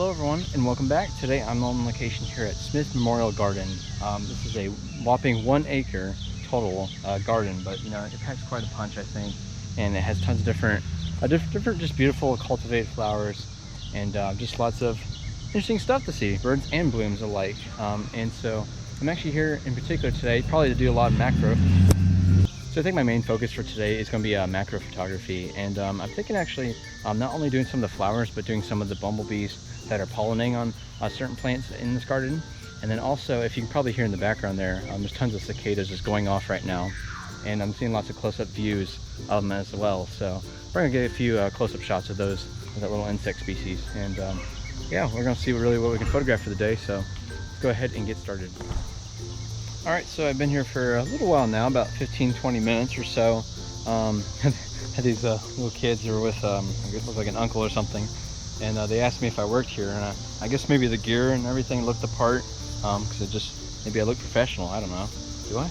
Hello everyone and welcome back. Today I'm on location here at Smith Memorial Garden. This is a whopping 1 acre total garden, but you know, it packs quite a punch, I think, and it has tons of different just beautiful cultivated flowers and just lots of interesting stuff to see, birds and blooms alike. And so I'm actually here in particular today probably to do a lot of macro. So I think my main focus for today is going to be macro photography, and I'm thinking actually not only doing some of the flowers, but doing some of the bumblebees that are pollinating on certain plants in this garden. And then also, if you can probably hear in the background there, there's tons of cicadas just going off right now, and I'm seeing lots of close-up views of them as well. So we're going to get a few close-up shots of that little insect species, and yeah, we're going to see really what we can photograph for the day. So let's go ahead and get started. All right, so I've been here for a little while now, about 15-20 minutes or so. Had these little kids who were with, I guess it looked like an uncle or something, and they asked me if I worked here, and I guess maybe the gear and everything looked the part, because maybe I look professional, I don't know, do I?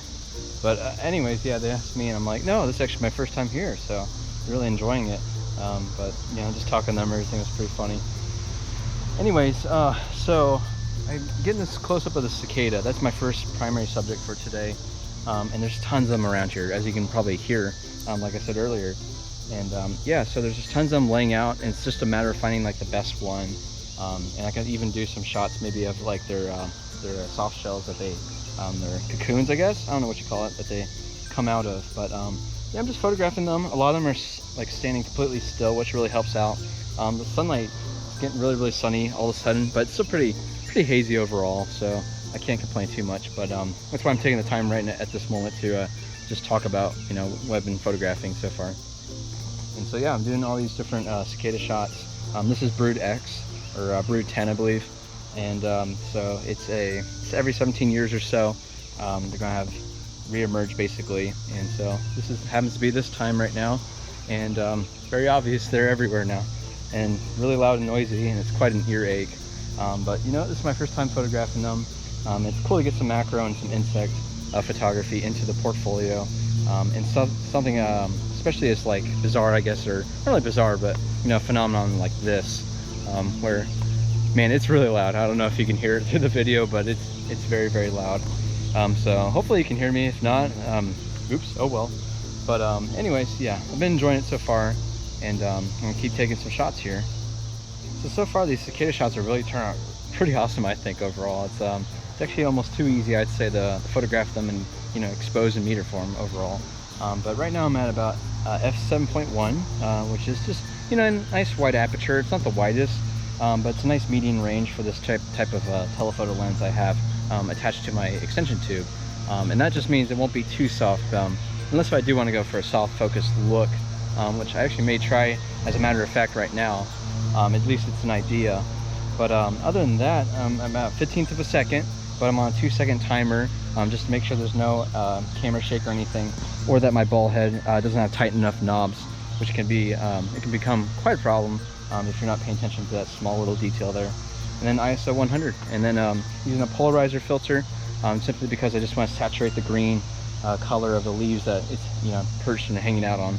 But anyways, yeah, they asked me, and I'm like, no, this is actually my first time here, so really enjoying it. But you know, just talking to them, everything was pretty funny. Anyways, so I'm getting this close-up of the cicada. That's my first primary subject for today, and there's tons of them around here, as you can probably hear, like I said earlier. And yeah, so there's just tons of them laying out, and it's just a matter of finding like the best one. And I can even do some shots maybe of like their soft shells that they, their cocoons, I guess. I don't know what you call it, that they come out of. But yeah, I'm just photographing them. A lot of them are like standing completely still, which really helps out. The sunlight is getting really sunny all of a sudden, but it's still pretty hazy overall, so I can't complain too much. But that's why I'm taking the time right at this moment to just talk about, you know, what I've been photographing so far. And so yeah, I'm doing all these different cicada shots. This is brood X, or brood 10, I believe. And so it's every 17 years or so they're gonna have re-emerge basically. And so this happens to be this time right now, and it's very obvious they're everywhere now, and really loud and noisy, and it's quite an earache. But you know, this is my first time photographing them. It's cool to get some macro and some insect photography into the portfolio, and something especially as like bizarre, I guess, or not really bizarre, but you know, a phenomenon like this, where, man, it's really loud. I don't know if you can hear it through the video, but it's very loud. So hopefully you can hear me. If not, oops, oh well. But anyways, yeah, I've been enjoying it so far, and I'm gonna keep taking some shots here. So far these cicada shots are really turning out pretty awesome, I think, overall. It's actually almost too easy, I'd say, to photograph them and, you know, expose in meter form overall. But right now I'm at about f7.1, which is just, you know, a nice wide aperture. It's not the widest, but it's a nice medium range for this type of telephoto lens I have attached to my extension tube. And that just means it won't be too soft, unless I do want to go for a soft focused look, which I actually may try as a matter of fact right now. At least it's an idea. But other than that, I'm about 15th of a second, but I'm on a 2-second timer, just to make sure there's no camera shake or anything, or that my ball head doesn't have tight enough knobs, which can be it can become quite a problem if you're not paying attention to that small little detail there. And then ISO 100, and then using a polarizer filter, simply because I just want to saturate the green color of the leaves that it's, you know, perched and hanging out on.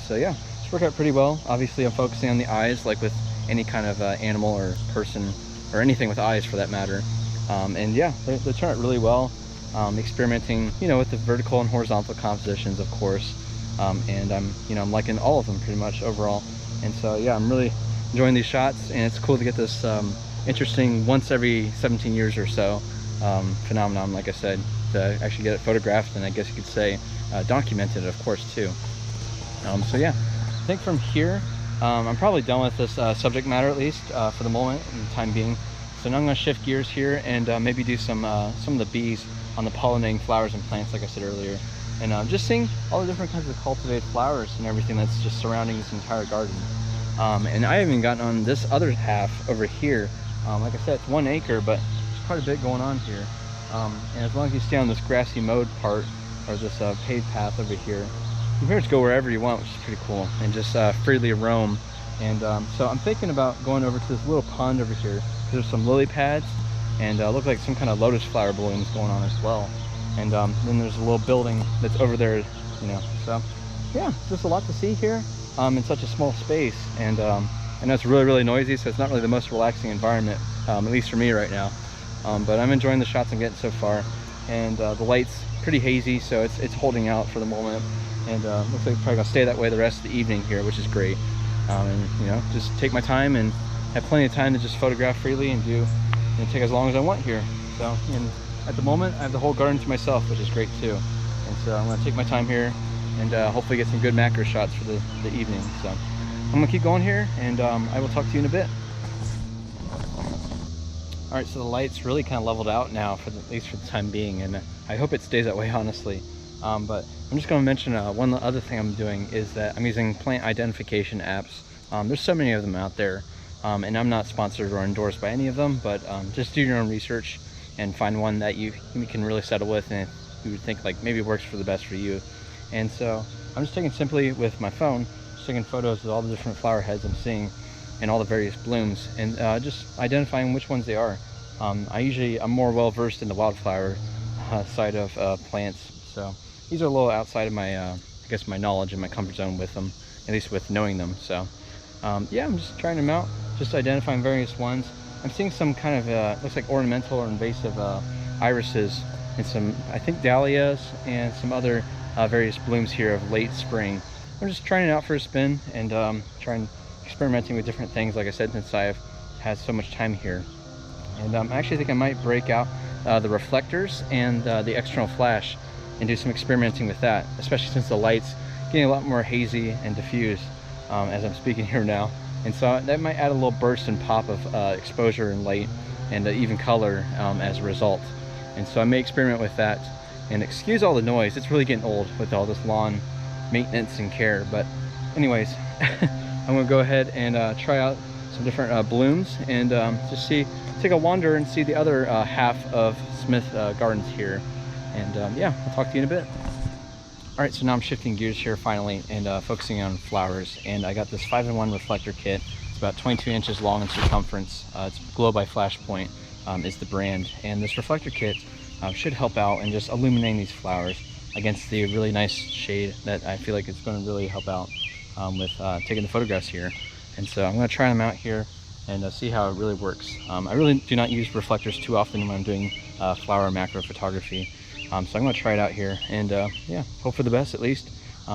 So yeah, it's worked out pretty well. Obviously I'm focusing on the eyes, like with any kind of animal or person or anything with eyes for that matter. And yeah, they turn out really well. Experimenting, you know, with the vertical and horizontal compositions, of course. And I'm liking all of them pretty much overall. And so yeah, I'm really enjoying these shots, and it's cool to get this interesting once every 17 years or so phenomenon, like I said, to actually get it photographed, and I guess you could say documented, of course, too. So yeah, I think from here I'm probably done with this subject matter, at least for the moment, in the time being. So now I'm going to shift gears here and maybe do some of the bees on the pollinating flowers and plants, like I said earlier, and just seeing all the different kinds of cultivated flowers and everything that's just surrounding this entire garden. And I haven't gotten on this other half over here. Like I said, it's 1 acre, but there's quite a bit going on here. And as long as you stay on this grassy mowed part, or this paved path over here, you can pretty much go wherever you want, which is pretty cool, and just freely roam. And so I'm thinking about going over to this little pond over here, because there's some lily pads, and look like some kind of lotus flower blooms going on as well. And then there's a little building that's over there, you know. So yeah, just a lot to see here in such a small space. And I know it's really noisy, so it's not really the most relaxing environment, at least for me right now. But I'm enjoying the shots I'm getting so far, and the light's pretty hazy, so it's holding out for the moment, and looks like it's probably gonna stay that way the rest of the evening here, which is great. And you know, just take my time and have plenty of time to just photograph freely and do and take as long as I want here. So, and at the moment I have the whole garden to myself, which is great too. And so I'm gonna take my time here and hopefully get some good macro shots for the evening. So I'm gonna keep going here, and I will talk to you in a bit. All right, so the light's really kind of leveled out now, at least for the time being, and I hope it stays that way, honestly. But I'm just going to mention one other thing I'm doing is that I'm using plant identification apps. There's so many of them out there, and I'm not sponsored or endorsed by any of them, but just do your own research and find one that you can really settle with and you would think like maybe works for the best for you. And so I'm just taking simply with my phone, just taking photos of all the different flower heads I'm seeing and all the various blooms, and just identifying which ones they are. I'm more well versed in the wildflower side of plants, so these are a little outside of my I guess my knowledge and my comfort zone with them, at least with knowing them. So yeah, I'm just trying them out, just identifying various ones. I'm seeing some kind of looks like ornamental or invasive irises and some, I think, dahlias and some other various blooms here of late spring. I'm just trying it out for a spin and experimenting with different things, like I said, since I've had so much time here. And I actually think I might break out the reflectors and the external flash and do some experimenting with that, especially since the light's getting a lot more hazy and diffuse as I'm speaking here now. And so that might add a little burst and pop of exposure and light and even color as a result. And so I may experiment with that. And excuse all the noise, it's really getting old with all this lawn maintenance and care. But anyways, I'm gonna go ahead and try out some different blooms and just take a wander and see the other half of Smith Gardens here. And yeah, I'll talk to you in a bit. All right, so now I'm shifting gears here finally and focusing on flowers. And I got this 5-in-1 reflector kit. It's about 22 inches long in circumference. It's Glow by Flashpoint is the brand. And this reflector kit should help out in just illuminating these flowers against the really nice shade that I feel like it's going to really help out with taking the photographs here. And so I'm going to try them out here and see how it really works. I really do not use reflectors too often when I'm doing flower macro photography. So I'm going to try it out here and yeah, hope for the best at least.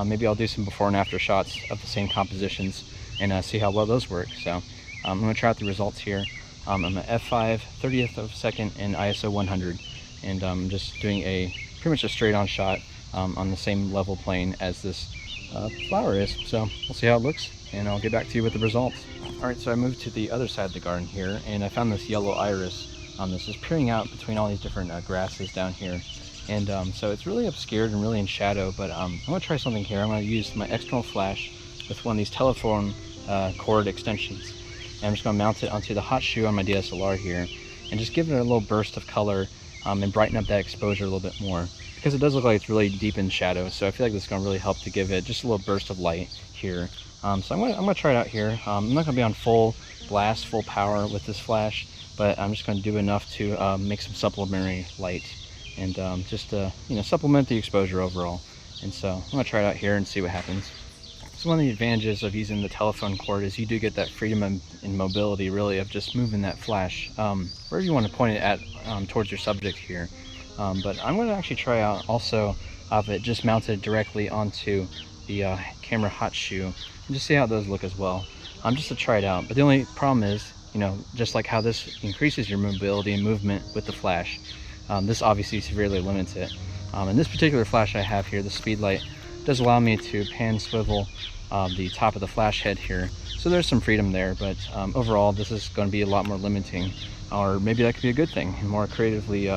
Maybe I'll do some before and after shots of the same compositions and see how well those work. So I'm going to try out the results here. I'm at f5, 30th of a second, and ISO 100. And I'm just doing pretty much a straight on shot on the same level plane as this flower is. So we'll see how it looks, and I'll get back to you with the results. All right, so I moved to the other side of the garden here, and I found this yellow iris. This is peering out between all these different grasses down here. And so it's really obscured and really in shadow, but I'm going to try something here. I'm going to use my external flash with one of these telephone cord extensions. And I'm just going to mount it onto the hot shoe on my DSLR here and just give it a little burst of color and brighten up that exposure a little bit more, because it does look like it's really deep in shadow. So I feel like this is going to really help to give it just a little burst of light here. So I'm going to try it out here. I'm not going to be on full blast, full power with this flash, but I'm just going to do enough to make some supplementary light and just you know, supplement the exposure overall. And so I'm going to try it out here and see what happens. So one of the advantages of using the telephone cord is you do get that freedom and mobility, really, of just moving that flash wherever you want to point it at towards your subject here. But I'm going to actually try out also of it just mounted directly onto the camera hot shoe and just see how those look as well. Just to try it out. But the only problem is, you know, just like how this increases your mobility and movement with the flash, this obviously severely limits it. And this particular flash I have here, the Speedlite, does allow me to pan swivel the top of the flash head here. So there's some freedom there, but overall this is going to be a lot more limiting, or maybe that could be a good thing and more creatively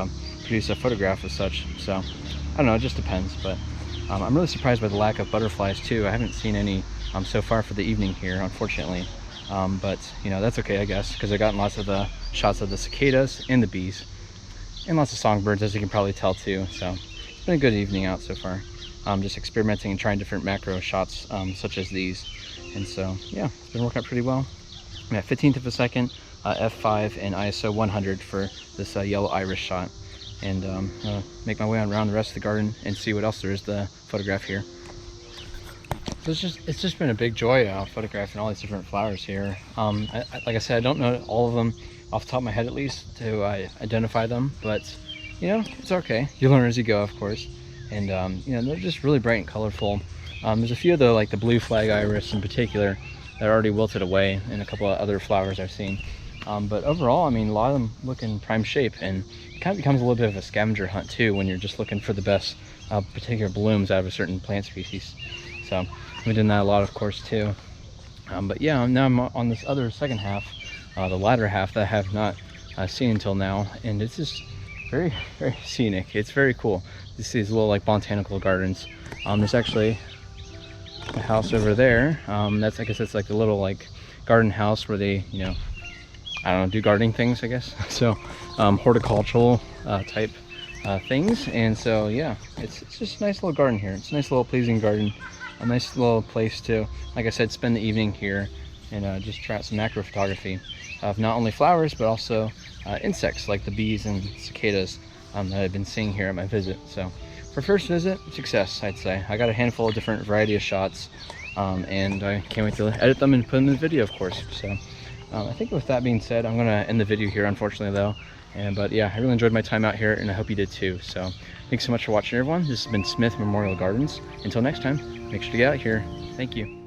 produce a photograph as such. So I don't know, it just depends. But I'm really surprised by the lack of butterflies too. I haven't seen any so far for the evening here, unfortunately. But you know, that's okay, I guess, because I got lots of the shots of the cicadas and the bees and lots of songbirds, as you can probably tell too. So it's been a good evening out so far. Just experimenting and trying different macro shots such as these. And so yeah, it's been working out pretty well. I'm at 15th of a second, f5 and ISO 100 for this yellow iris shot. And make my way around the rest of the garden and see what else there is to photograph here. So it's just been a big joy photographing all these different flowers here. Like I said, I don't know all of them off the top of my head, at least, to identify them, but you know, it's okay. You learn as you go, of course. And you know, they're just really bright and colorful. There's a few of the, like the blue flag iris in particular, that already wilted away, and a couple of other flowers I've seen. But overall, I mean, a lot of them look in prime shape, and it kind of becomes a little bit of a scavenger hunt too when you're just looking for the best particular blooms out of a certain plant species. So we did that a lot, of course, too. But yeah, now I'm on this other second half, the latter half that I have not seen until now, and it's just very, very scenic. It's very cool to see these little like botanical gardens. There's actually a house over there. That's, I guess that's like the little like garden house where they, you know, I don't know, do gardening things, I guess. So horticultural type things. And so yeah, it's just a nice little garden here. It's a nice little pleasing garden, a nice little place to, like I said, spend the evening here and just try out some macro photography of not only flowers but also insects like the bees and cicadas that I've been seeing here at my visit. So for first visit, success, I'd say. I got a handful of different variety of shots, and I can't wait to edit them and put them in the video, of course. So I think with that being said, I'm gonna end the video here, unfortunately, though. But yeah, I really enjoyed my time out here, and I hope you did too. So thanks so much for watching, everyone. This has been Smith Memorial Gardens. Until next time, make sure to get out here. Thank you.